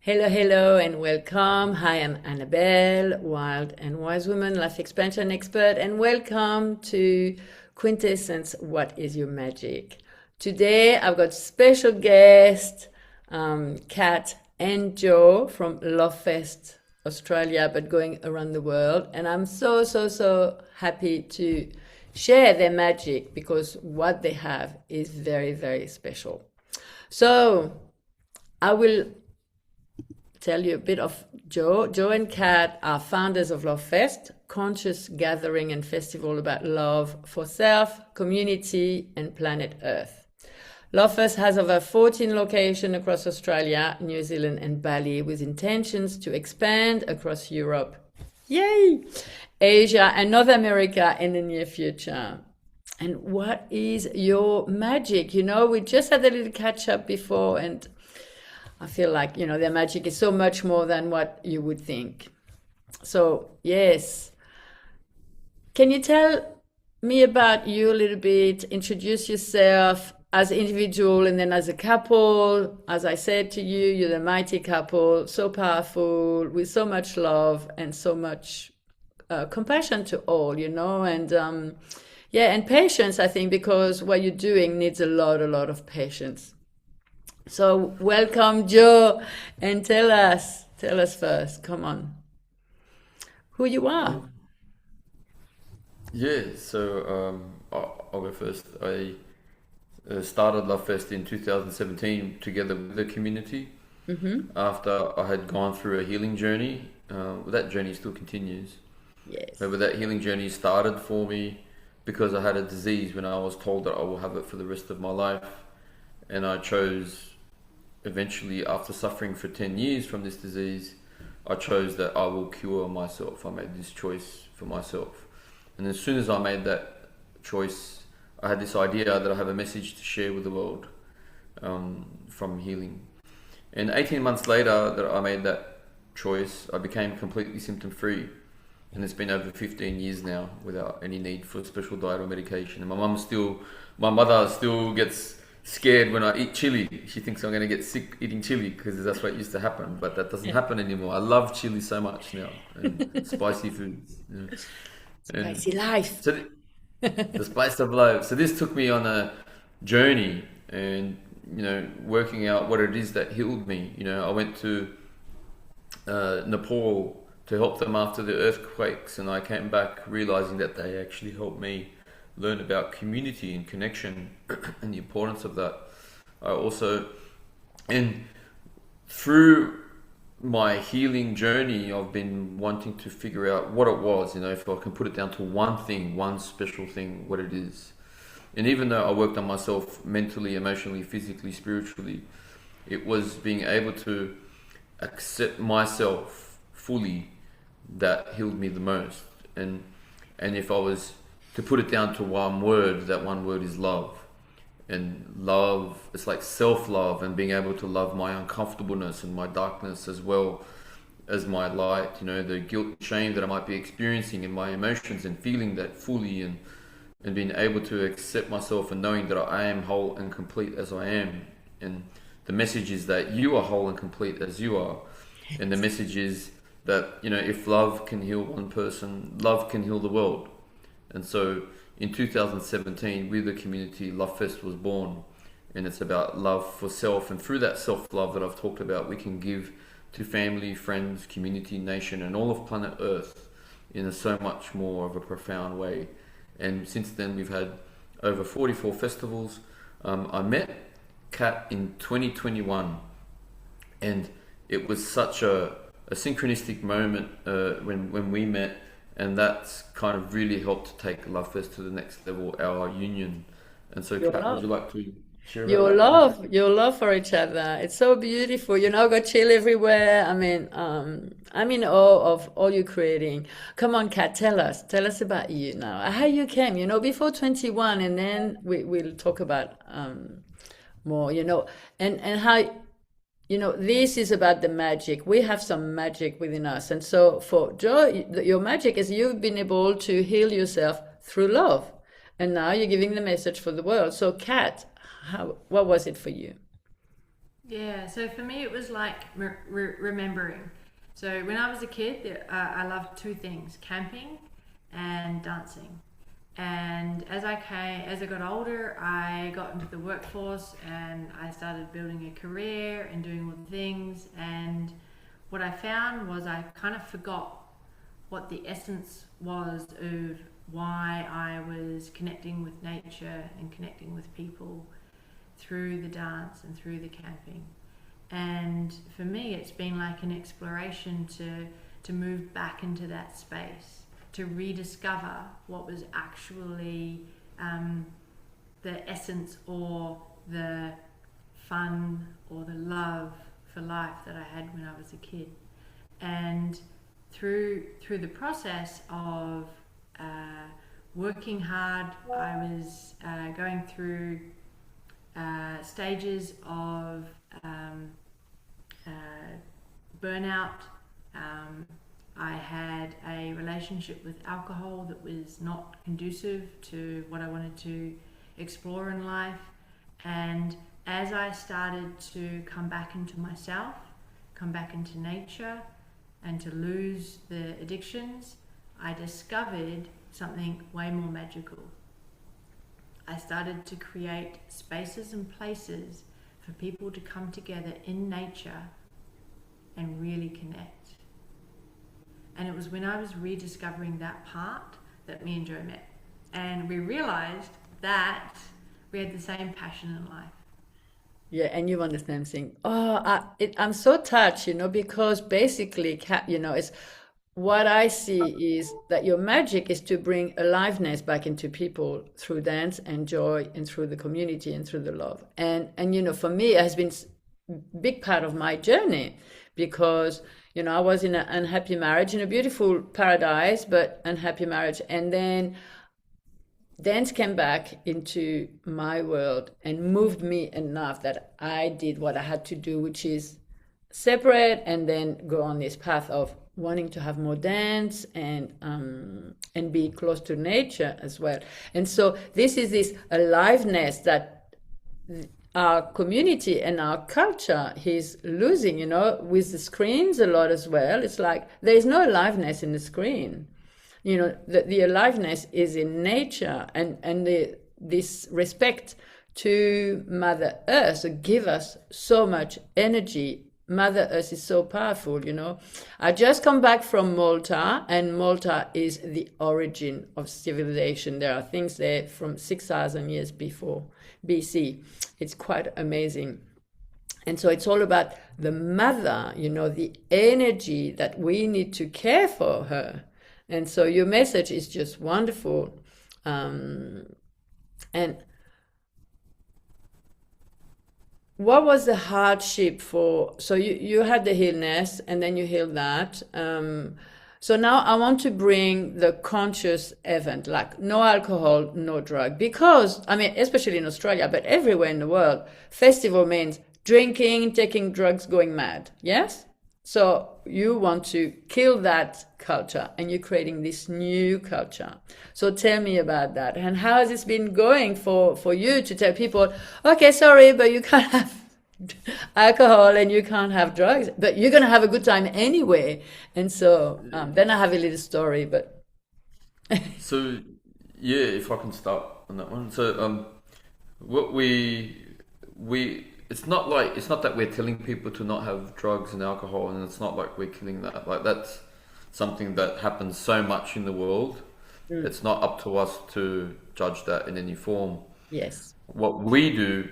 Hello, hello, and welcome. Hi, I'm Annabelle, wild and wise woman, life expansion expert, and welcome to Quintessence What is Your Magic? Today, I've got special guests, Kat and Joe from Lovefest, Australia, but going around the world. And I'm so happy to share their magic because what they have is very special. So, I will tell you a bit of Joe. Joe and Kat are founders of Love Fest, conscious gathering and festival about love for self, community, and planet Earth. Love Fest has over 14 locations across Australia, New Zealand, and Bali, with intentions to expand across Europe, yay, Asia, and North America in the near future. And what is your magic? We just had a little catch up before, and I feel like, their magic is so much more than what you would think. So, yes. Can you tell me about you a little bit? Introduce yourself as an individual and then as a couple. As I said to you, you're the mighty couple, so powerful, with so much love and so much compassion to all, and patience, I think, because what you're doing needs a lot of patience. So welcome, Joe, and tell us first, come on, who you are. I'll go first. I started Love Fest in 2017 together with the community after I had gone through a healing journey. That journey still continues. Yes. But that healing journey started for me because I had a disease when I was told that I will have it for the rest of my life. And I chose, eventually, after suffering for 10 years from this disease, I chose that I will cure myself. I made this choice for myself. And as soon as I made that choice, I had this idea that I have a message to share with the world from healing. And 18 months later that I made that choice, I became completely symptom free. And it's been over 15 years now without any need for special diet or medication. And my mother still gets scared when I eat chili. She thinks I'm going to get sick eating chili because that's what used to happen, but that doesn't happen anymore. I love chili so much now, and spicy foods. Spicy life. So the spice of life. So this took me on a journey, and working out what it is that healed me. I went to Nepal to help them after the earthquakes, and I came back realizing that they actually helped me learn about community and connection and the importance of that. And through my healing journey, I've been wanting to figure out what it was, if I can put it down to one thing, one special thing, what it is. And even though I worked on myself mentally, emotionally, physically, spiritually, it was being able to accept myself fully that healed me the most. And if I was to put it down to one word, that one word is love. And love, it's like self-love and being able to love my uncomfortableness and my darkness as well as my light, the guilt and shame that I might be experiencing in my emotions, and feeling that fully, and being able to accept myself and knowing that I am whole and complete as I am. And the message is that you are whole and complete as you are. And the message is that, if love can heal one person, love can heal the world. And so in 2017, with the community, Love Fest was born. And it's about love for self. And through that self-love that I've talked about, we can give to family, friends, community, nation, and all of planet Earth in a so much more of a profound way. And since then, we've had over 44 festivals. I met Kat in 2021. And it was such a synchronistic moment when we met. And that's kind of really helped to take Love Fest to the next level, our union. And so, Your Kat, would love. you like to share about Your that? Yeah. love, your love for each other. It's so beautiful. Got chill everywhere. I mean, I'm in awe of all you're creating. Come on, Kat, tell us about you now. How you came, before 21, and then we'll talk about more, and how this is about the magic. We have some magic within us. And so for Joe, your magic is you've been able to heal yourself through love. And now you're giving the message for the world. So Kat, what was it for you? Yeah, so for me, it was like remembering. So when I was a kid, I loved two things: camping and dancing. And as I got older, I got into the workforce and I started building a career and doing all the things. And what I found was I kind of forgot what the essence was of why I was connecting with nature and connecting with people through the dance and through the camping. And for me, it's been like an exploration to move back into that space, to rediscover what was actually the essence or the fun or the love for life that I had when I was a kid. And through the process of working hard, I was going through stages of uh, burnout. I had a relationship with alcohol that was not conducive to what I wanted to explore in life. And as I started to come back into myself, come back into nature, and to lose the addictions, I discovered something way more magical. I started to create spaces and places for people to come together in nature and really connect. And it was when I was rediscovering that part that me and Joe met. And we realized that we had the same passion in life. Yeah, and you understand saying, oh, I'm so touched, because basically, it's what I see is that your magic is to bring aliveness back into people through dance and joy and through the community and through the love. And for me, it has been big part of my journey because I was in an unhappy marriage in a beautiful paradise, but unhappy marriage, and then dance came back into my world and moved me enough that I did what I had to do, which is separate and then go on this path of wanting to have more dance and be close to nature as well. And so this is this aliveness that our community and our culture is losing, with the screens a lot as well. It's like there is no aliveness in the screen. The aliveness is in nature and this respect to Mother Earth give us so much energy. Mother Earth is so powerful. I just come back from Malta, and Malta is the origin of civilization. There are things there from 6,000 years before BC. It's quite amazing. And so it's all about the mother, the energy that we need to care for her. And so your message is just wonderful. And what was the hardship so you had the illness and then you healed that. So now I want to bring the conscious event, like no alcohol, no drug, because, I mean, especially in Australia, but everywhere in the world, festival means drinking, taking drugs, going mad. Yes? So you want to kill that culture and you're creating this new culture. So tell me about that. And how has this been going for you to tell people, okay, sorry, but you can't have alcohol and you can't have drugs, but you're going to have a good time anyway. And so then I have a little story, but So yeah, if I can start on that one. So what we it's not that we're telling people to not have drugs and alcohol, and it's not like we're killing that. Like that's something that happens so much in the world. It's not up to us to judge that in any form. yes. What we do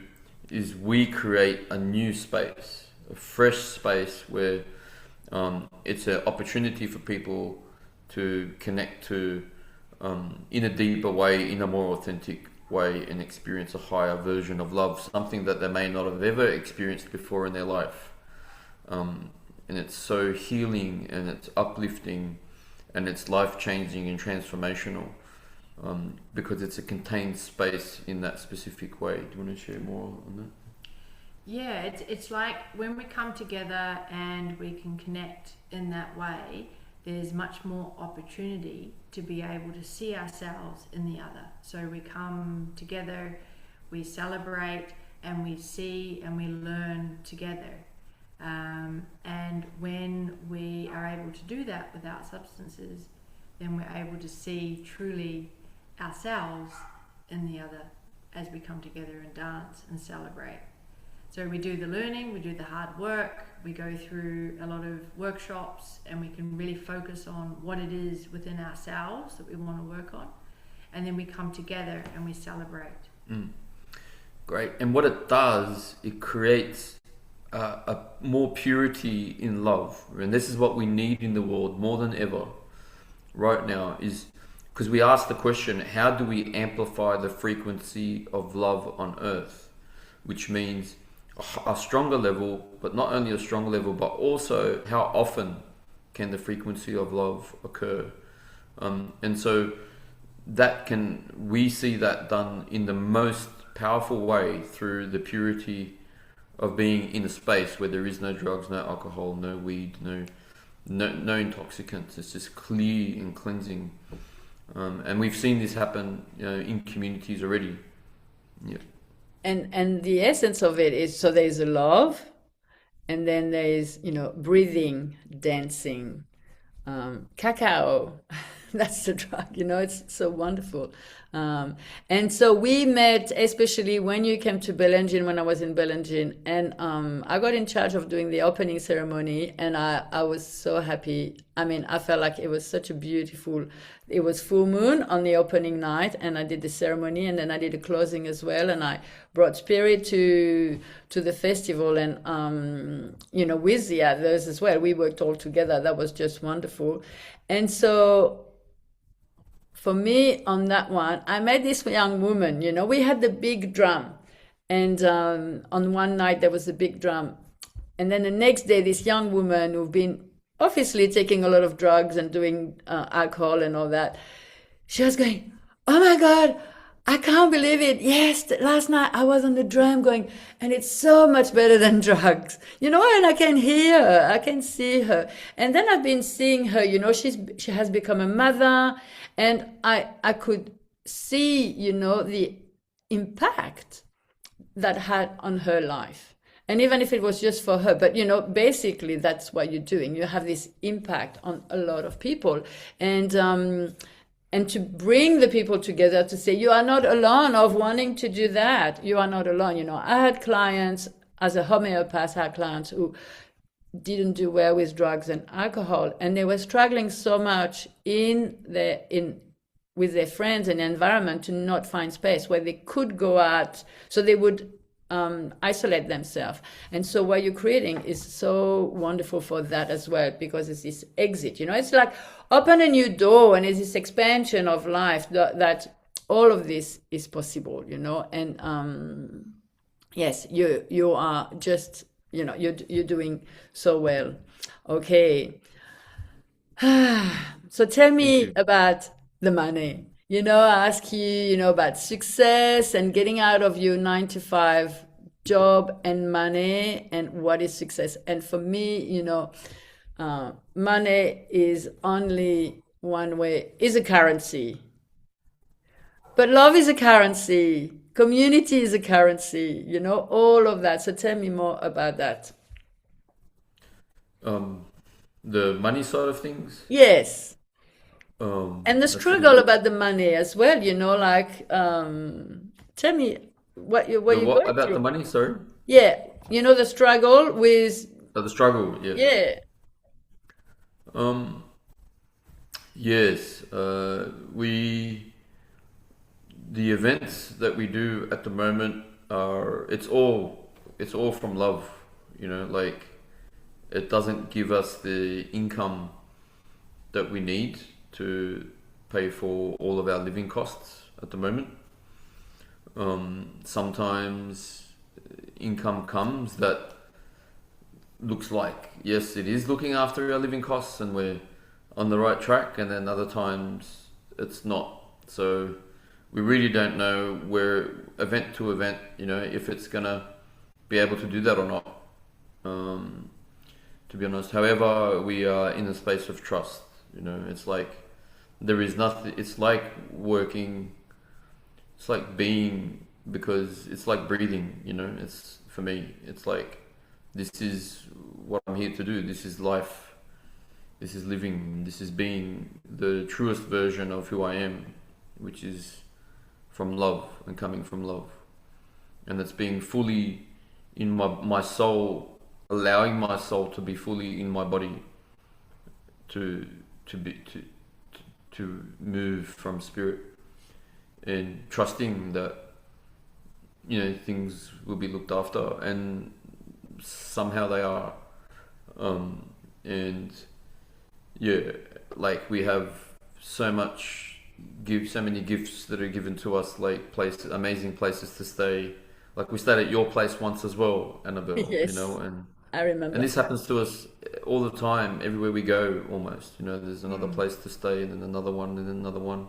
is we create a new space, a fresh space where it's an opportunity for people to connect to in a deeper way, in a more authentic way, and experience a higher version of love, something that they may not have ever experienced before in their life. And it's so healing and it's uplifting and it's life-changing and transformational because it's a contained space in that specific way. Do you want to share more on that? Yeah, it's like when we come together and we can connect in that way, there's much more opportunity to be able to see ourselves in the other. So we come together, we celebrate, and we see and we learn together. And when we are able to do that without substances, then we're able to see truly ourselves in the other as we come together and dance and celebrate. So we do the learning, we do the hard work, we go through a lot of workshops, and we can really focus on what it is within ourselves that we want to work on. And then we come together and we celebrate. Great. And what it does, it creates a more purity in love. And this is what we need in the world more than ever right now, is because we ask the question, how do we amplify the frequency of love on earth? Which means a stronger level, but not only a stronger level, but also how often can the frequency of love occur? And so we see that done in the most powerful way through the purity of being in a space where there is no drugs, no alcohol, no weed, no intoxicants. It's just clear and cleansing. And we've seen this happen, in communities already. Yeah. And the essence of it is, so there's a love, and then there's, breathing, dancing, cacao. That's the drug, it's so wonderful. And so we met, especially when you came to Belengin, when I was in Belengin, and I got in charge of doing the opening ceremony, and I was so happy. I mean, I felt like it was such a beautiful, it was full moon on the opening night, and I did the ceremony, and then I did the closing as well, and I brought spirit to the festival, and with the others as well. We worked all together. That was just wonderful. And so for me, on that one, I met this young woman. We had the big drum, and on one night there was a big drum, and then the next day this young woman who'd been obviously taking a lot of drugs and doing alcohol and all that, she was going, "Oh my God, I can't believe it. Yes, last night I was on the drum going, and it's so much better than drugs. And I can hear her, I can see her. And then I've been seeing her, she has become a mother, and I could see, the impact that had on her life. And even if it was just for her, but basically that's what you're doing. You have this impact on a lot of people. And to bring the people together to say, you are not alone of wanting to do that. You are not alone. I had clients, as a homeopath, I had clients who didn't do well with drugs and alcohol, and they were struggling so much with their friends and environment to not find space where they could go out. So they would isolate themselves. And so what you're creating is so wonderful for that as well, because it's this exit. It's like open a new door, and it's this expansion of life that all of this is possible. And yes, you are just you're doing so well. Okay. So tell me about the money. I ask you, about success and getting out of your 9-to-5 job and money, and what is success. And for me, money is only one way, is a currency. But love is a currency. Community is a currency, all of that. So tell me more about that. The money side of things. Yes. And the That's struggle about the money as well, tell me what you what going about the through. money? Sorry. Yeah, the struggle with, The struggle. Yeah. yeah, Yes. The events that we do at the moment it's all from love. Like, it doesn't give us the income that we need to pay for all of our living costs at the moment. Sometimes income comes that looks like, yes, it is looking after our living costs and we're on the right track, and then other times it's not. So we really don't know where event to event, if it's gonna be able to do that or not. To be honest, however, we are in a space of trust. It's like there is nothing. It's like working. It's like being because it's like breathing, it's for me, it's like this is what I'm here to do. This is life. This is living. This is being the truest version of who I am, which is from love and coming from love. And that's being fully in my soul, allowing my soul to be fully in my body, to move from spirit, and trusting that things will be looked after, and somehow they are. And yeah, like we have so many gifts that are given to us, like amazing places to stay. Like we stayed at your place once as well, Annabelle. Yes, And I remember. this happens to us all the time, everywhere we go. Almost, there's another place to stay, and then another one, and then another one.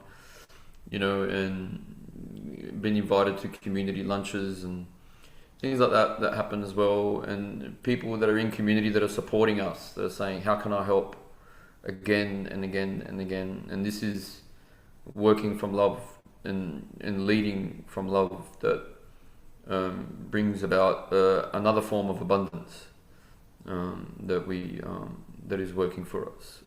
And been invited to community lunches and things like that happen as well. And people that are in community that are supporting us, that are saying, "How can I help?" Again and again and again. And this is working from love and leading from love that brings about another form of abundance that is working for us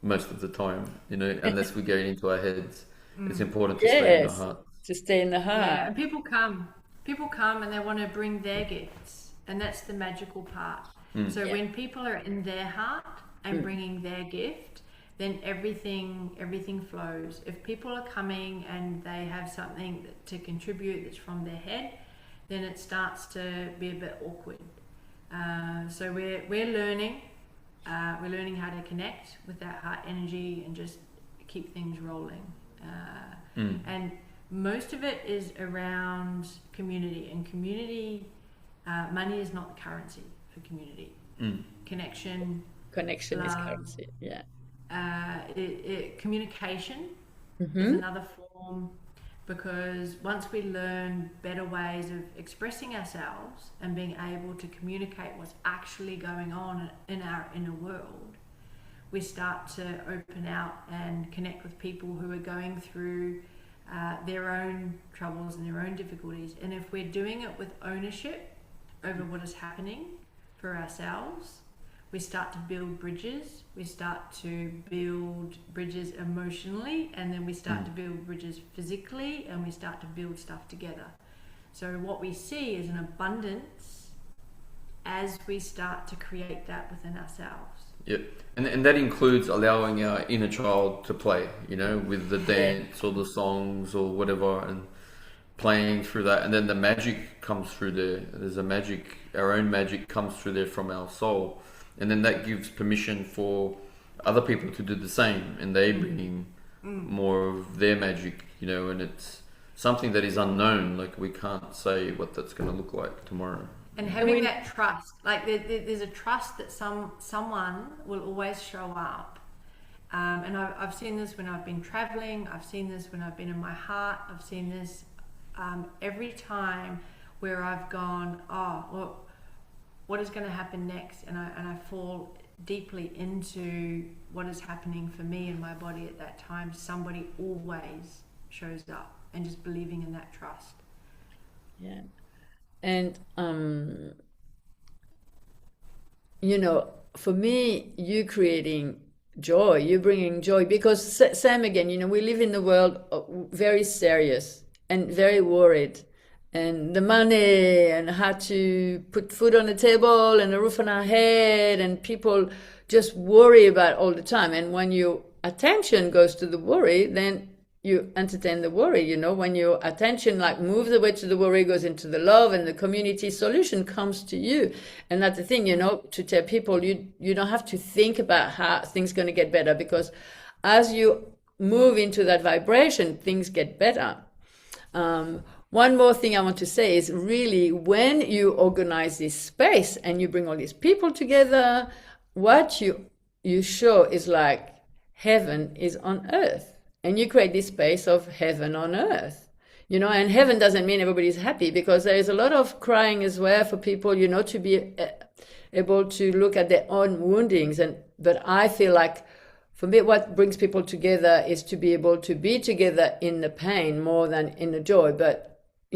most of the time. Unless we get into our heads, it's important to stay in the Yes, heart. to stay in the Yeah, heart. and people come and they want to bring their gifts, and that's the magical part. So Yeah. when people are in their heart and bringing their gift, then everything flows. If people are coming and they have something to contribute that's from their head, then it starts to be a bit awkward. So we're learning how to connect with that heart energy and just keep things rolling. And most of it is around community, and community money is not the currency for community. Connection, Connection is love, currency. Yeah. communication is another form, because once we learn better ways of expressing ourselves and being able to communicate what's actually going on in our inner world, we start to open out and connect with people who are going through their own troubles and their own difficulties. And if we're doing it with ownership over what is happening for ourselves, we start to build bridges. We start to build bridges emotionally, and then we start to build bridges physically, and we start to build stuff together. So what we see is an abundance as we start to create that within ourselves. Yep. And that includes allowing our inner child to play, with the dance or the songs or whatever, and playing through that. And then the magic comes through there. There's a magic, our own magic comes through there from our soul. And then that gives permission for other people to do the same, and they bring in more of their magic, and it's something that is unknown. Like we can't say what that's going to look like tomorrow. And having that trust, like there's a trust that someone will always show up. And I've seen this when I've been traveling. I've seen this when I've been in my heart. I've seen this every time where I've gone, oh, well, what is going to happen next? And I fall deeply into what is happening for me in my body at that time. Somebody always shows up, and just believing in that trust. Yeah. And for me, you creating joy, you bringing joy, because same again, we live in the world very serious and very worried, and the money and how to put food on the table and a roof on our head, and people just worry about all the time. And when your attention goes to the worry, then you entertain the worry. When your attention moves away to the worry, goes into the love, and the community solution comes to you. And that's the thing, to tell people, you don't have to think about how things going to get better, because as you move into that vibration, things get better. One more thing I want to say is, really, when you organize this space and you bring all these people together, what you show is like heaven is on earth. And you create this space of heaven on earth, and heaven doesn't mean everybody's happy, because there is a lot of crying as well for people, to be able to look at their own woundings. But I feel like, for me, what brings people together is to be able to be together in the pain more than in the joy. But,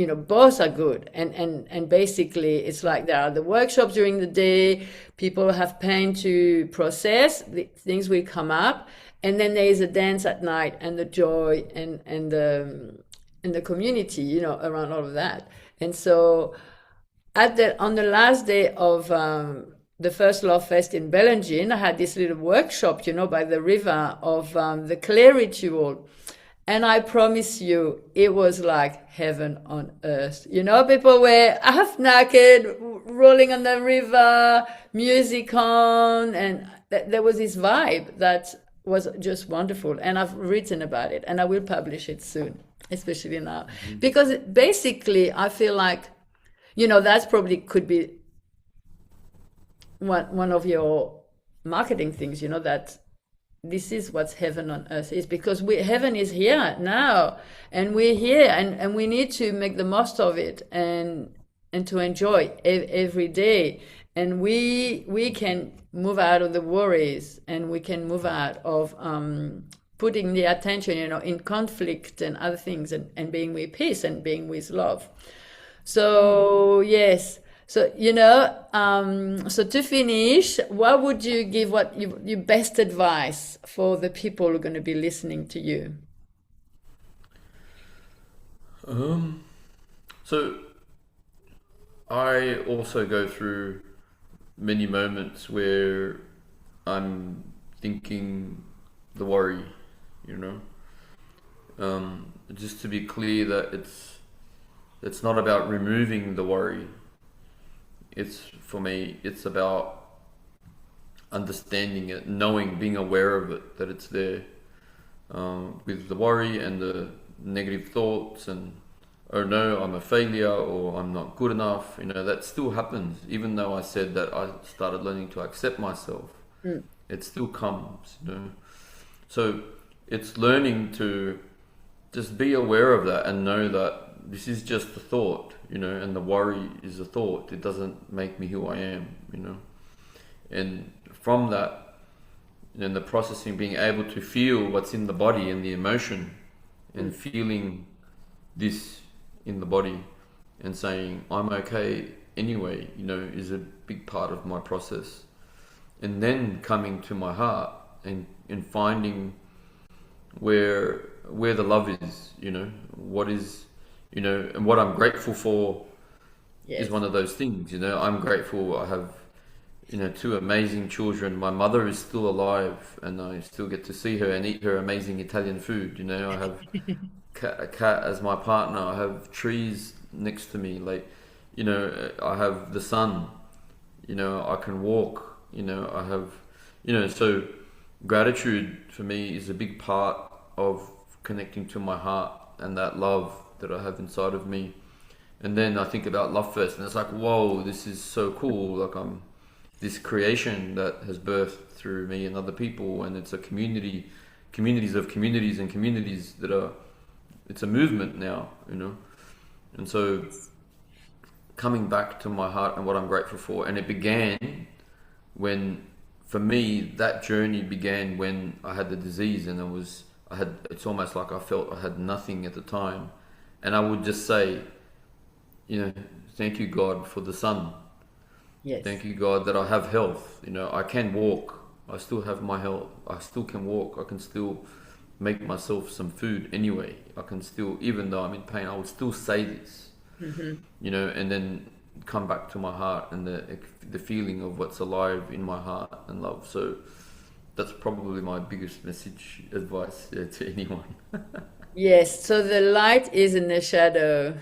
both are good. And basically it's like there are the workshops during the day, people have pain to process, things will come up, and then there is a dance at night and the joy and the community, around all of that. And so on the last day of the first Lovefest in Belgium, I had this little workshop, by the river of the clay ritual. And I promise you, it was like heaven on earth. People were half naked, rolling on the river, music on, and there was this vibe that was just wonderful. And I've written about it, and I will publish it soon, especially now. Because basically, I feel like, that's probably could be one of your marketing things, that this is what heaven on earth is, because heaven is here now, and we're here, and we need to make the most of it, and to enjoy every day. And we can move out of the worries, and we can move out of putting the attention, in conflict and other things, and being with peace and being with love. So yes. So, so to finish, what would you give, your best advice for the people who are going to be listening to you? So I also go through many moments where I'm thinking the worry, just to be clear that it's not about removing the worry. For me, it's about understanding it, knowing, being aware of it, that it's there, with the worry and the negative thoughts and, oh no, I'm a failure, or I'm not good enough, that still happens. Even though I said that I started learning to accept myself, it still comes, So it's learning to just be aware of that and know that this is just a thought, and the worry is a thought. It doesn't make me who I am, And from that, and the processing, being able to feel what's in the body and the emotion, and feeling this in the body, and saying, I'm okay anyway, is a big part of my process. And then coming to my heart and finding where the love is, what is, and what I'm grateful for. Yes. Is one of those things, I'm grateful I have, two amazing children. My mother is still alive, and I still get to see her and eat her amazing Italian food. I have a cat as my partner. I have trees next to me. I have the sun. I can walk. I have, so gratitude for me is a big part of connecting to my heart and that love that I have inside of me. And then I think about Lovefest, and it's like, whoa, this is so cool. Like, I'm this creation that has birthed through me and other people, and it's a communities of communities and communities that are, it's a movement now, And so coming back to my heart and what I'm grateful for, and it began when, for me, that journey began when I had the disease, and it's almost like I felt I had nothing at the time. And I would just say, thank you, God, for the sun. Yes. Thank you, God, that I have health. I can walk. I still have my health. I still can walk. I can still make myself some food anyway. I can still, even though I'm in pain, I would still say this. Mm-hmm. And then come back to my heart and the feeling of what's alive in my heart and love. So that's probably my biggest message, advice to anyone. Yes, so the light is in the shadow,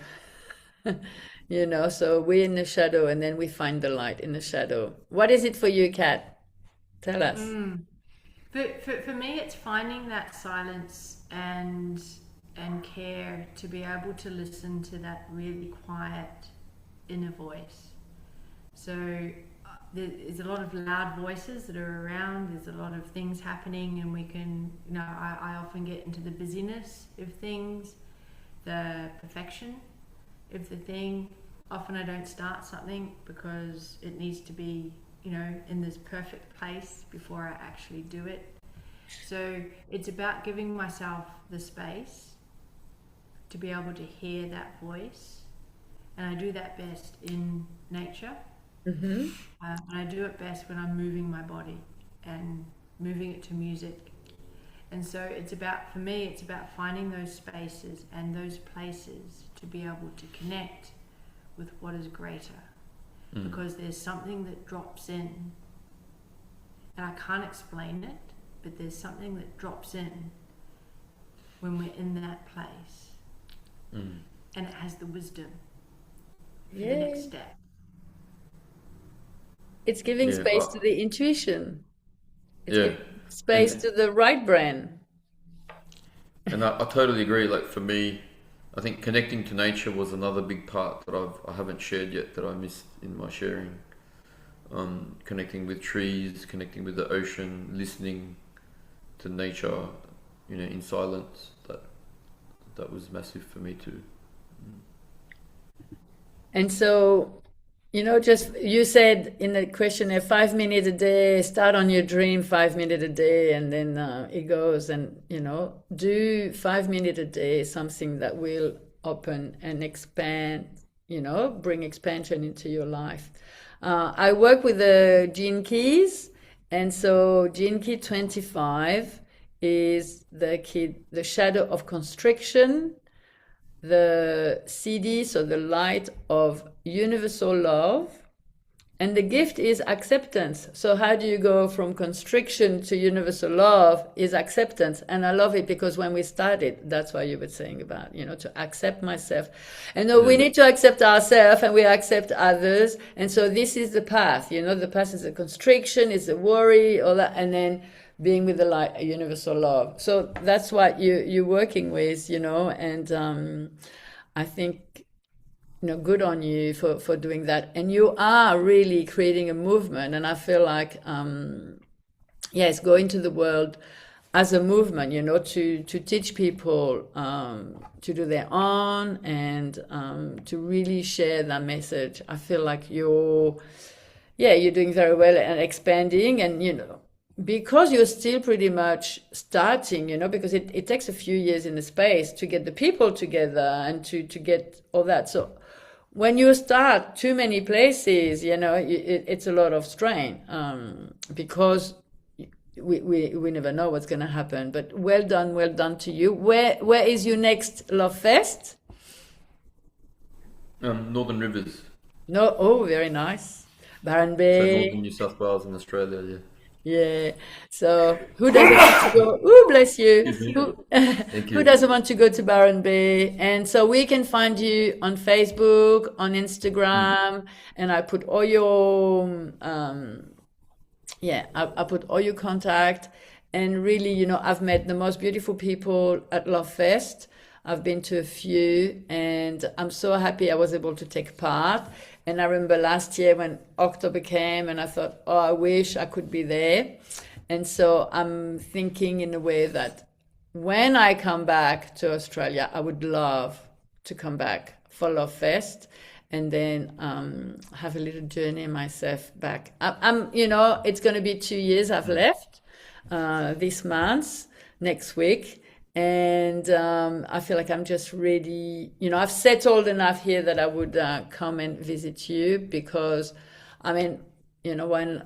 so we're in the shadow, and then we find the light in the shadow. What is it for you, Kat? Tell us. For me, it's finding that silence and care, to be able to listen to that really quiet inner voice. So there's a lot of loud voices that are around, there's a lot of things happening, and we can, I often get into the busyness of things, the perfection of the thing. Often I don't start something because it needs to be, in this perfect place before I actually do it. So it's about giving myself the space to be able to hear that voice and I do that best in nature. Mm-hmm. And I do it best when I'm moving my body and moving it to music. And so it's about, for me, it's about finding those spaces and those places to be able to connect with what is greater. Because there's something that drops in, and I can't explain it, but there's something that drops in when we're in that place. And it has the wisdom for the next step. It's giving Yeah, space to the intuition. It's yeah, giving space and to the right brain. I totally agree. Like for me, I think connecting to nature was another big part that I haven't shared yet, that I missed in my sharing. Connecting with trees, connecting with the ocean, listening to nature, in silence. That was massive for me too. And so, just you said in the questionnaire, 5 minutes a day, start on your dream, 5 minutes a day, and then it goes and, do 5 minutes a day, something that will open and expand, bring expansion into your life. I work with the Gene Keys, and so Gene Key 25 is the shadow of constriction, the CD, so the light of universal love, and the gift is acceptance. So how do you go from constriction to universal love is acceptance. And I love it because when we started, that's why you were saying about, to accept myself. And no, we need to accept ourselves and we accept others. And so this is the path, the path is the constriction, is the worry, all that, and then being with the light, universal love. So that's what you're working with, and I think, good on you for doing that. And you are really creating a movement. And I feel like, yes, go into the world as a movement, to teach people to do their own and to really share that message. I feel like you're doing very well and expanding, and, because you're still pretty much starting, because it takes a few years in the space to get the people together and to get all that. So when you start too many places, it's a lot of strain, because we never know what's going to happen. But well done to you. Where is your next Lovefest? Northern Rivers, No, oh, very nice. Byron so Bay. northern New South Wales in Australia. Yeah. Yeah. So who doesn't want to go? Ooh, bless you. Excuse me. Who Thank who you. doesn't want to go to Byron Bay? And so we can find you on Facebook, on Instagram, and I put all your I put all your contact. And really, I've met the most beautiful people at Lovefest. I've been to a few, and I'm so happy I was able to take part. And I remember last year when October came, and I thought, oh, I wish I could be there. And so I'm thinking in a way that when I come back to Australia, I would love to come back for Lovefest and then have a little journey myself back. It's going to be 2 years I've left this month, next week. And I feel like I'm just ready. I've settled enough here that I would come and visit you because, when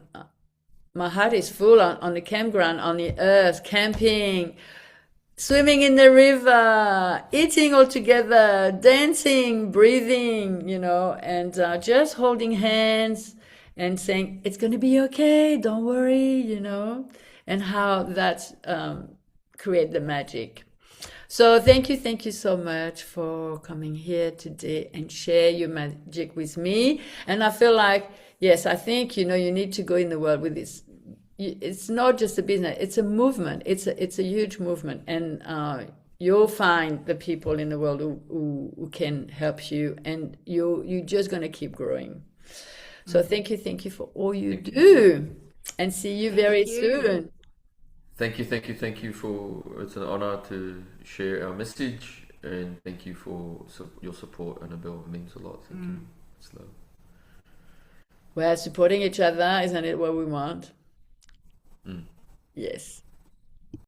my heart is full on the campground, on the earth, camping, swimming in the river, eating all together, dancing, breathing, and just holding hands and saying, it's going to be okay, don't worry, and how that's create the magic. So thank you so much for coming here today and share your magic with me. And I feel like, yes, I think, you need to go in the world with this. It's not just a business, it's a movement. It's a huge movement. And you'll find the people in the world who can help you, and you're just going to keep growing. So thank you for all you do, and see you very soon. Thank you for, it's an honor to share our message, and thank you for your support, Annabelle. It means a lot. Thank you. It's love. We're supporting each other, isn't it what we want? Mm. Yes.